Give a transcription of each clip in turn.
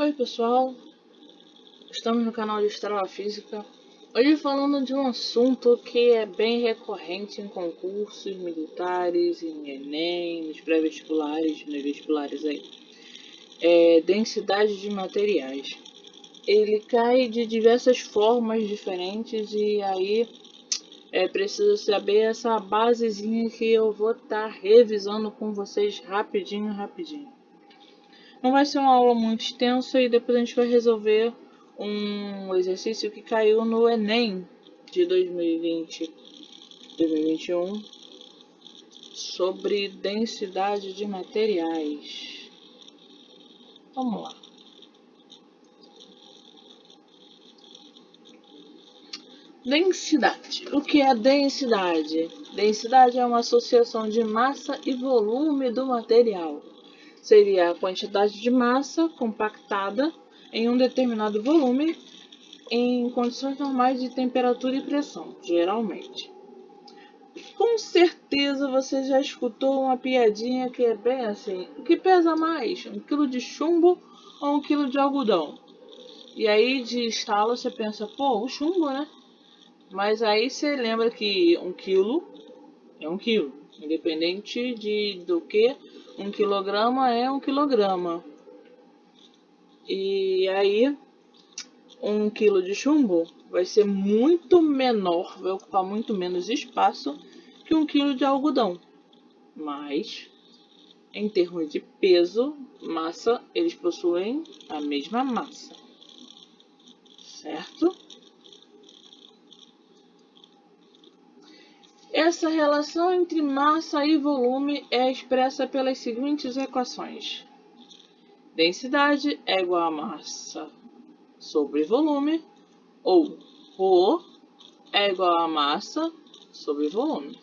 Oi pessoal, estamos no canal de Estrela Física. Hoje falando de um assunto que é bem recorrente em concursos militares, em Enem, nos pré-vestibulares, nos vestibulares aí. É densidade de materiais. Ele cai de diversas formas diferentes e aí é preciso saber essa basezinha que eu vou estar revisando com vocês rapidinho. Não vai ser uma aula muito extensa e depois a gente vai resolver um exercício que caiu no Enem de 2020, 2021 sobre densidade de materiais. Vamos lá. Densidade. O que é densidade? Densidade é uma associação de massa e volume do material. Seria a quantidade de massa compactada em um determinado volume em condições normais de temperatura e pressão, geralmente. Com certeza você já escutou uma piadinha que é bem assim: o que pesa mais, 1 quilo de chumbo ou 1 quilo de algodão? E aí de estalo você pensa, pô, o chumbo, né? Mas aí você lembra que 1 quilo é 1 quilo, independente do que 1 quilograma é 1 quilograma. E aí 1 quilo de chumbo vai ser muito menor, vai ocupar muito menos espaço que 1 quilo de algodão. Mas, em termos de peso, massa, eles possuem a mesma massa. Certo? Essa relação entre massa e volume é expressa pelas seguintes equações. Densidade é igual a massa sobre volume, ou ρ é igual a massa sobre volume.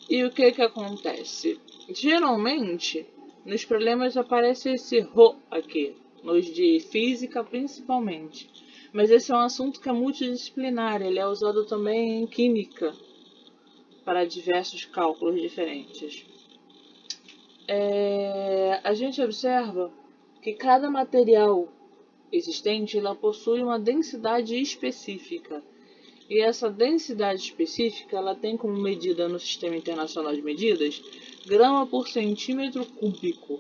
E o que acontece? Geralmente, nos problemas aparece esse ρ aqui, nos de física principalmente. Mas esse é um assunto que é multidisciplinar, ele é usado também em química, para diversos cálculos diferentes. A gente observa que cada material existente ela possui uma densidade específica. E essa densidade específica ela tem como medida no Sistema Internacional de Medidas grama por centímetro cúbico.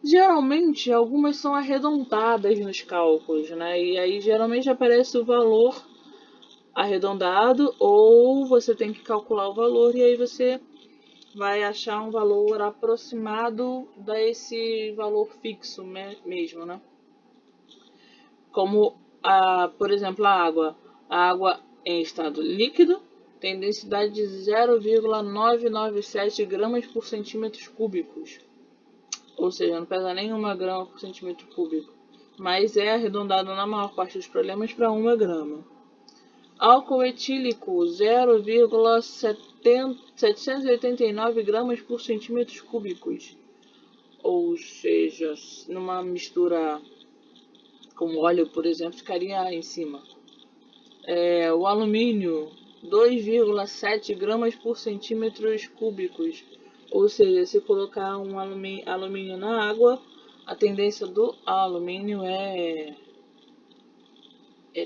Geralmente, algumas são arredondadas nos cálculos, né? E aí geralmente aparece o valor arredondado ou você tem que calcular o valor e aí você vai achar um valor aproximado desse valor fixo mesmo, né? Como, por exemplo, a água. A água em estado líquido tem densidade de 0,997 gramas por centímetros cúbicos. Ou seja, não pesa nem 1 grama por centímetro cúbico. Mas é arredondado na maior parte dos problemas para 1 grama. Álcool etílico, 0,789 gramas por centímetros cúbicos. Ou seja, numa mistura com óleo, por exemplo, ficaria em cima. O alumínio, 2,7 gramas por centímetros cúbicos. Ou seja, se colocar um alumínio na água, a tendência do alumínio é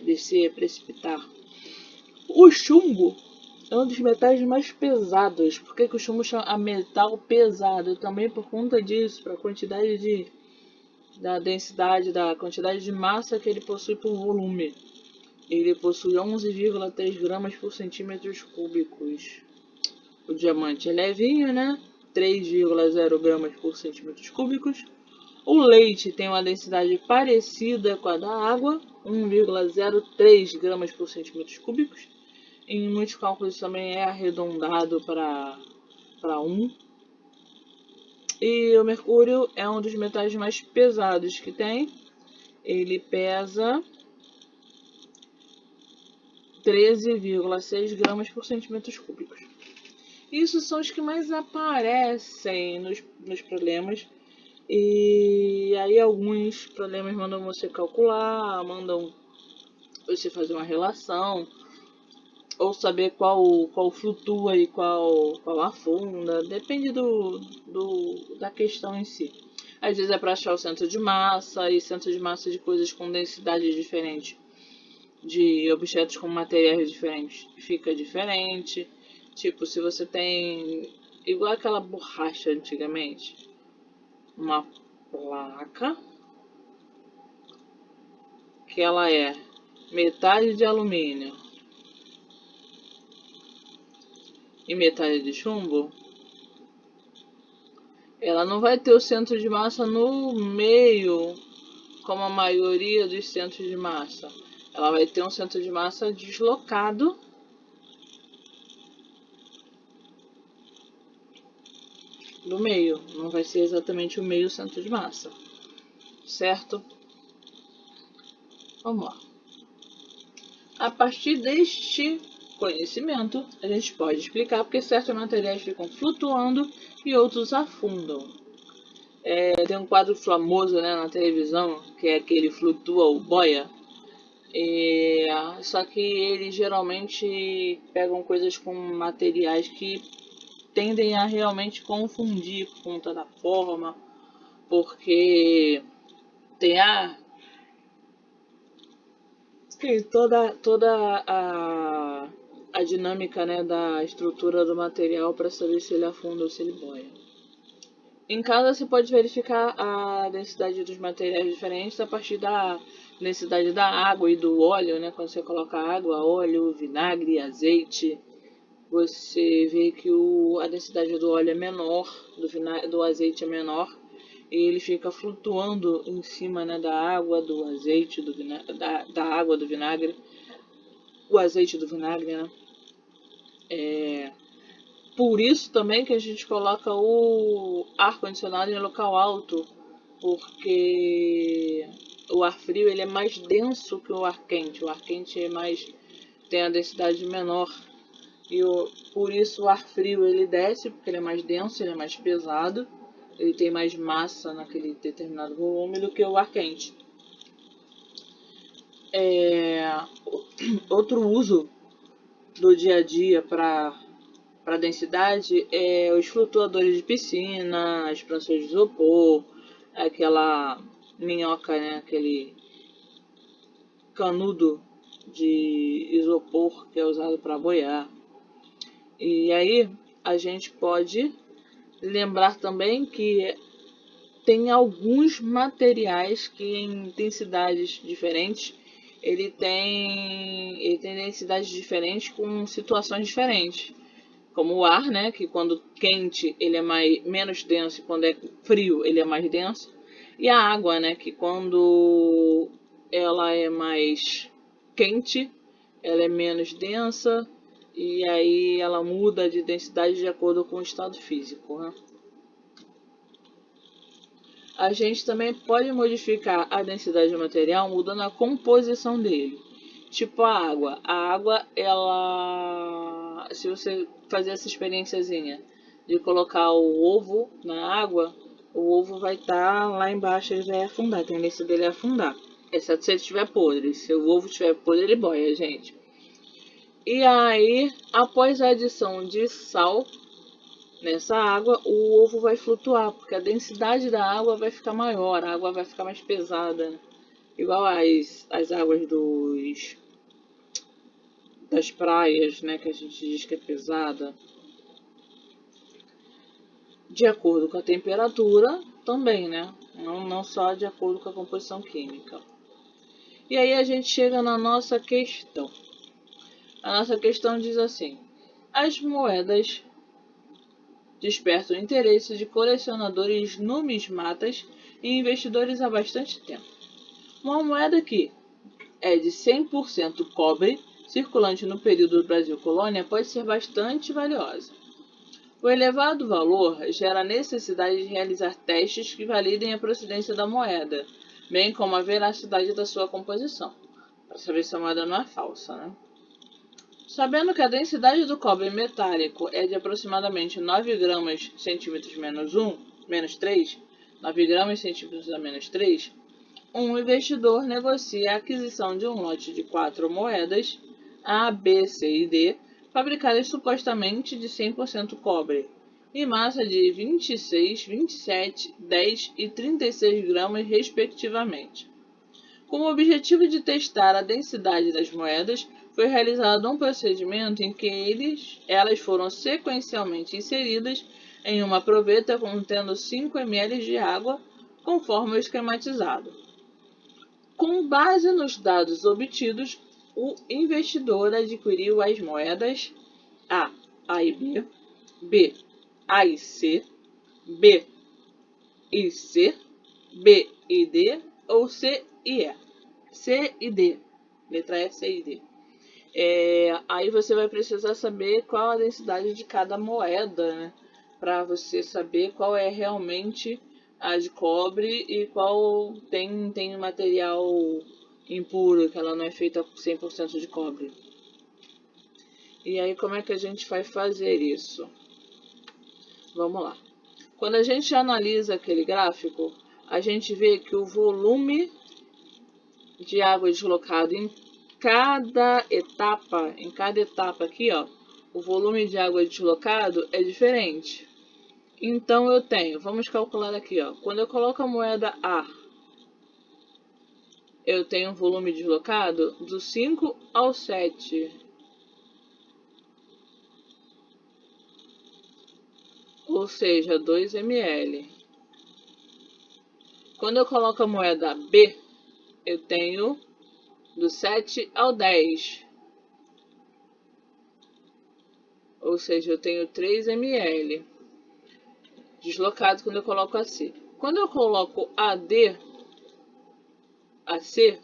descer, precipitar. O chumbo é um dos metais mais pesados. Por que o chumbo chama metal pesado? Também por conta disso, para a quantidade da densidade, da quantidade de massa que ele possui por volume. Ele possui 11,3 gramas por centímetros cúbicos. O diamante é levinho, né? 3,0 gramas por centímetros cúbicos. O leite tem uma densidade parecida com a da água, 1,03 gramas por centímetros cúbicos. Em muitos cálculos também é arredondado para 1. E o mercúrio é um dos metais mais pesados que tem. Ele pesa 13,6 gramas por centímetros cúbicos. Isso são os que mais aparecem nos problemas. E aí alguns problemas mandam você calcular, mandam você fazer uma relação. ou saber qual flutua e qual afunda, depende da questão em si. Às vezes é para achar o centro de massa e centro de massa de coisas com densidade diferente, de objetos com materiais diferentes, fica diferente. Tipo, se você tem, igual aquela borracha antigamente, uma placa que ela é metade de alumínio e metade de chumbo, ela não vai ter o centro de massa no meio, como a maioria dos centros de massa. Ela vai ter um centro de massa deslocado do meio. Não vai ser exatamente o meio centro de massa. Certo? Vamos lá. A partir deste conhecimento, a gente pode explicar porque certos materiais ficam flutuando e outros afundam. Tem um quadro famoso, né, na televisão, que é aquele Flutua ou Boia. Só que eles geralmente pegam coisas com materiais que tendem a realmente confundir por conta da forma, porque tem toda a dinâmica, né, da estrutura do material para saber se ele afunda ou se ele boia. Em casa você pode verificar a densidade dos materiais diferentes a partir da densidade da água e do óleo, né? Quando você coloca água, óleo, vinagre, azeite, você vê que a densidade do óleo é menor, do azeite é menor, e ele fica flutuando em cima, né, da água, do azeite, da água, do vinagre, o azeite do vinagre, né? Por isso também que a gente coloca o ar-condicionado em local alto, porque o ar frio ele é mais denso que o ar quente. O ar quente tem a densidade menor. Por isso o ar frio ele desce, porque ele é mais denso, ele é mais pesado, ele tem mais massa naquele determinado volume do que o ar quente. Outro uso do dia a dia para densidade é os flutuadores de piscina, as pranchas de isopor, aquela minhoca, né, aquele canudo de isopor que é usado para boiar. E aí a gente pode lembrar também que tem alguns materiais que em densidades diferentes ele tem densidades diferentes com situações diferentes. Como o ar, né, que quando quente ele é menos denso e quando é frio ele é mais denso. E a água, né, que quando ela é mais quente ela é menos densa e aí ela muda de densidade de acordo com o estado físico, né? A gente também pode modificar a densidade do material mudando a composição dele. Tipo a água. A água, ela... Se você fazer essa experiênciazinha de colocar o ovo na água, o ovo vai estar lá embaixo, ele vai afundar. A tendência dele é afundar. Exceto se ele estiver podre. Se o ovo estiver podre, ele boia, gente. E aí, após a adição de sal nessa água, o ovo vai flutuar, porque a densidade da água vai ficar maior, a água vai ficar mais pesada. Igual as águas das praias, né, que a gente diz que é pesada. De acordo com a temperatura também, né? Não só de acordo com a composição química. E aí a gente chega na nossa questão. A nossa questão diz assim: as moedas despertam o interesse de colecionadores numismatas e investidores há bastante tempo. Uma moeda que é de 100% cobre, circulante no período do Brasil colônia, pode ser bastante valiosa. O elevado valor gera a necessidade de realizar testes que validem a procedência da moeda, bem como a veracidade da sua composição, para saber se a moeda não é falsa, né? Sabendo que a densidade do cobre metálico é de aproximadamente 9 gramas centímetros menos 3, 9 gramas centímetros a menos 3, um investidor negocia a aquisição de um lote de 4 moedas A, B, C e D, fabricadas supostamente de 100% cobre, e massa de 26, 27, 10 e 36 gramas, respectivamente. Com o objetivo de testar a densidade das moedas, foi realizado um procedimento em que elas foram sequencialmente inseridas em uma proveta contendo 5 ml de água, conforme o esquematizado. Com base nos dados obtidos, o investidor adquiriu as moedas A e B, B, A e C, B e C, B e D ou C e E. C e D. Letra E, C e D. Aí você vai precisar saber qual a densidade de cada moeda, né? Para você saber qual é realmente a de cobre e qual tem material impuro, que ela não é feita 100% de cobre. E aí como é que a gente vai fazer isso? Vamos lá. Quando a gente analisa aquele gráfico, a gente vê que o volume de água deslocado em cada etapa aqui, ó, o volume de água deslocado é diferente. Então eu tenho, vamos calcular aqui, ó, quando eu coloco a moeda A, eu tenho um volume deslocado do 5 ao 7. Ou seja, 2 ml. Quando eu coloco a moeda B, eu tenho do 7 ao 10. Ou seja, eu tenho 3 ml. Deslocado quando eu coloco a C. Quando eu coloco a C,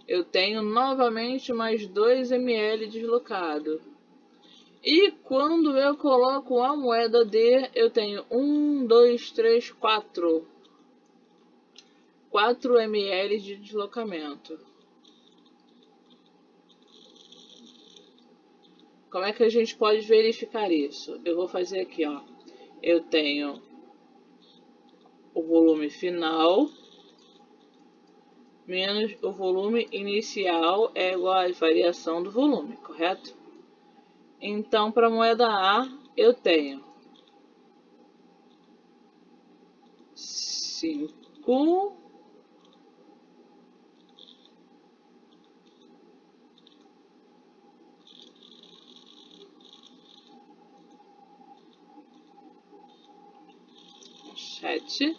eu tenho novamente mais 2 ml deslocado. E quando eu coloco a moeda D, eu tenho 1, 2, 3, 4. 4 ml de deslocamento. Como é que a gente pode verificar isso? Eu vou fazer aqui, ó. Eu tenho o volume final menos o volume inicial é igual à variação do volume, correto? Então, para a moeda A, eu tenho 5 7.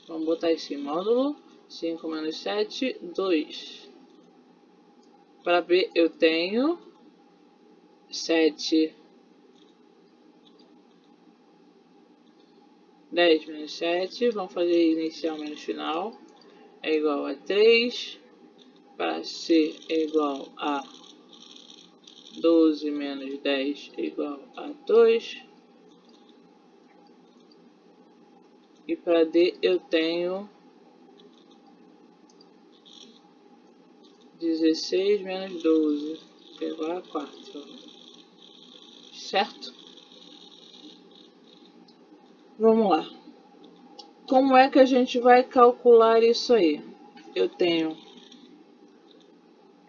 Vamos botar isso em módulo. 5 menos 7, 2. Para B, eu tenho 7. 10 menos 7. Vamos fazer inicial menos final. É igual a 3. Para C é igual a 12 menos 10 é igual a 2. E para D eu tenho 16 menos 12, que é igual a 4. Certo? Vamos lá. Como é que a gente vai calcular isso aí? Eu tenho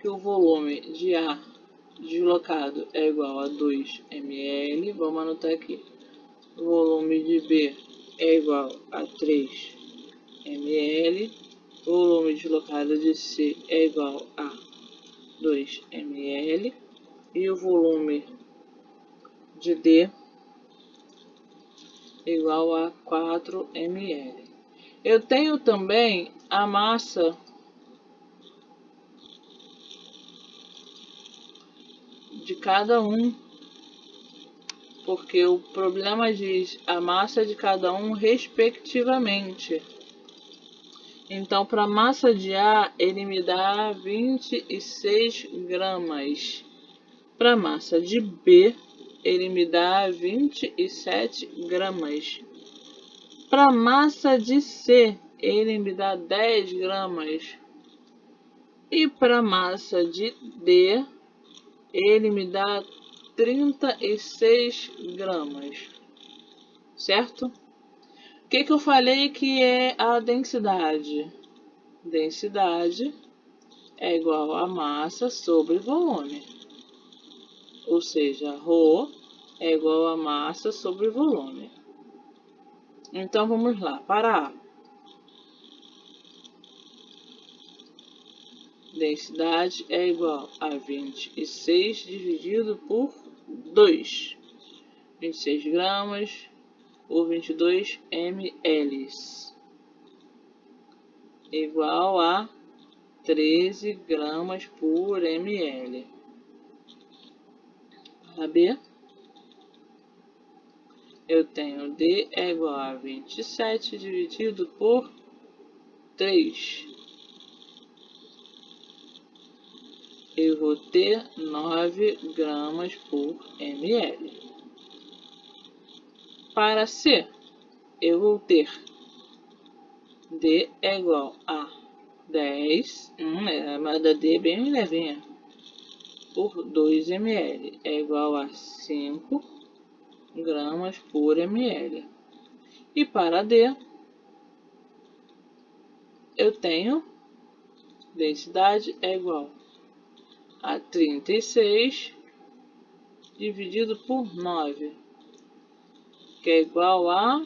que o volume de A deslocado é igual a 2 ml. Vamos anotar aqui. O volume de B é igual a 3 ml. O volume deslocado de C é igual a 2 ml. E o volume de D igual a 4 ml. Eu tenho também a massa de cada um, porque o problema diz a massa de cada um respectivamente. Então, para a massa de A, ele me dá 26 gramas. Para a massa de B, ele me dá 27 gramas. Para a massa de C, ele me dá 10 gramas. E para a massa de D, ele me dá 36 gramas. Certo? O que eu falei que é a densidade? Densidade é igual a massa sobre volume. ou seja, ρ é igual a massa sobre volume. Então vamos lá, para A. Densidade é igual a 26 dividido por 2. 26 gramas por 22 ml. Igual a 13 gramas por ml. Para B, eu tenho D é igual a 27 dividido por 3. Eu vou ter 9 gramas por ml. Para C, eu vou ter D é igual a 10, mas da D é bem levinha, por 2 ml, é igual a 5 gramas por ml. E para D, eu tenho densidade é igual a 36 dividido por 9, que é igual a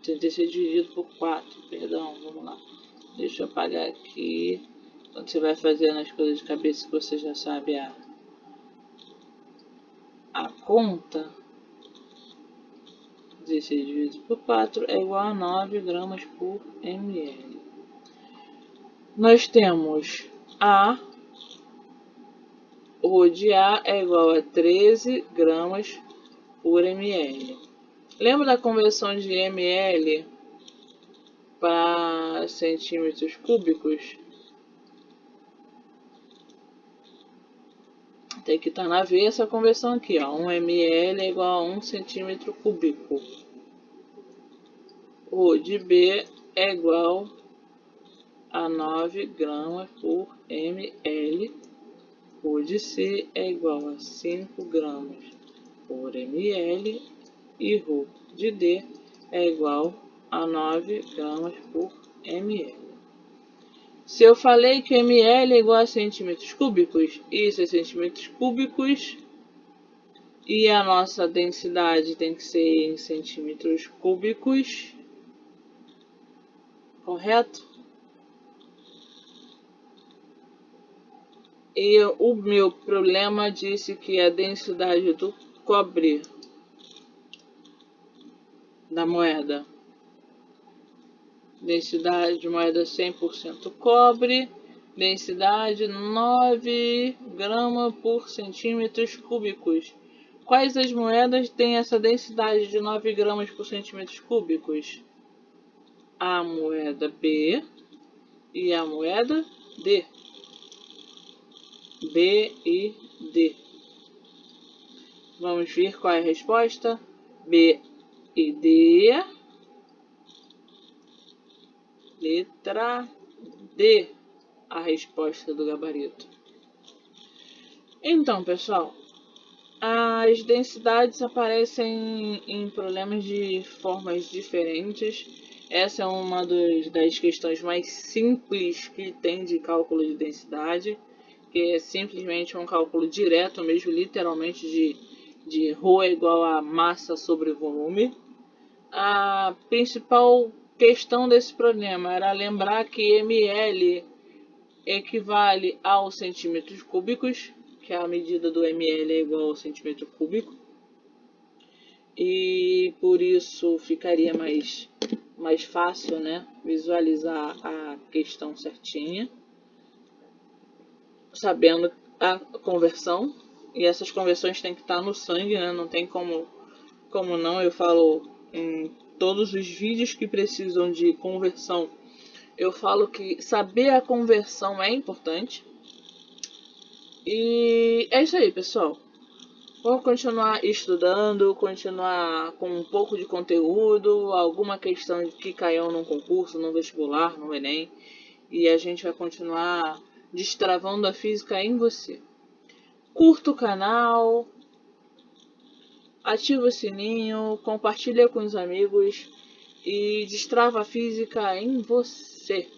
36 dividido por 4, perdão, vamos lá. Deixa eu apagar aqui. Quando você vai fazendo as coisas de cabeça que você já sabe a conta, 16 dividido por 4 é igual a 9 gramas por ml. Nós temos A, ρ de A é igual a 13 gramas por ml. Lembra da conversão de ml para centímetros cúbicos? Tem que estar na veia essa conversão aqui, ó. 1 ml é igual a 1 centímetro cúbico. Ρ de B é igual a 9 gramas por ml. Ρ de C é igual a 5 gramas por ml. E ρ de D é igual a 9 gramas por ml. Se eu falei que ml é igual a centímetros cúbicos, isso é centímetros cúbicos, e a nossa densidade tem que ser em centímetros cúbicos, correto? E o meu problema disse que a densidade do cobre da moeda, densidade de moeda 100% cobre, densidade 9 gramas por centímetros cúbicos. Quais as moedas têm essa densidade de 9 gramas por centímetros cúbicos? A moeda B e a moeda D. B e D. Vamos ver qual é a resposta. B e D. Letra D, a resposta do gabarito. Então, pessoal, as densidades aparecem em problemas de formas diferentes. Essa é uma das questões mais simples que tem de cálculo de densidade, que é simplesmente um cálculo direto mesmo, literalmente de ρ é igual a massa sobre volume. A principal questão desse problema era lembrar que ml equivale aos centímetros cúbicos, que a medida do ml é igual ao centímetro cúbico, e por isso ficaria mais fácil, né, visualizar a questão certinha, sabendo a conversão. E essas conversões têm que estar no sangue, né? Não tem como não. Eu falo em todos os vídeos que precisam de conversão, eu falo que saber a conversão é importante. E é isso aí, pessoal. Vou continuar estudando, continuar com um pouco de conteúdo, alguma questão que caiu num concurso, no vestibular, no Enem, e a gente vai continuar destravando a física em você. Curta o canal, ativa o sininho, compartilha com os amigos e destrava a física em você.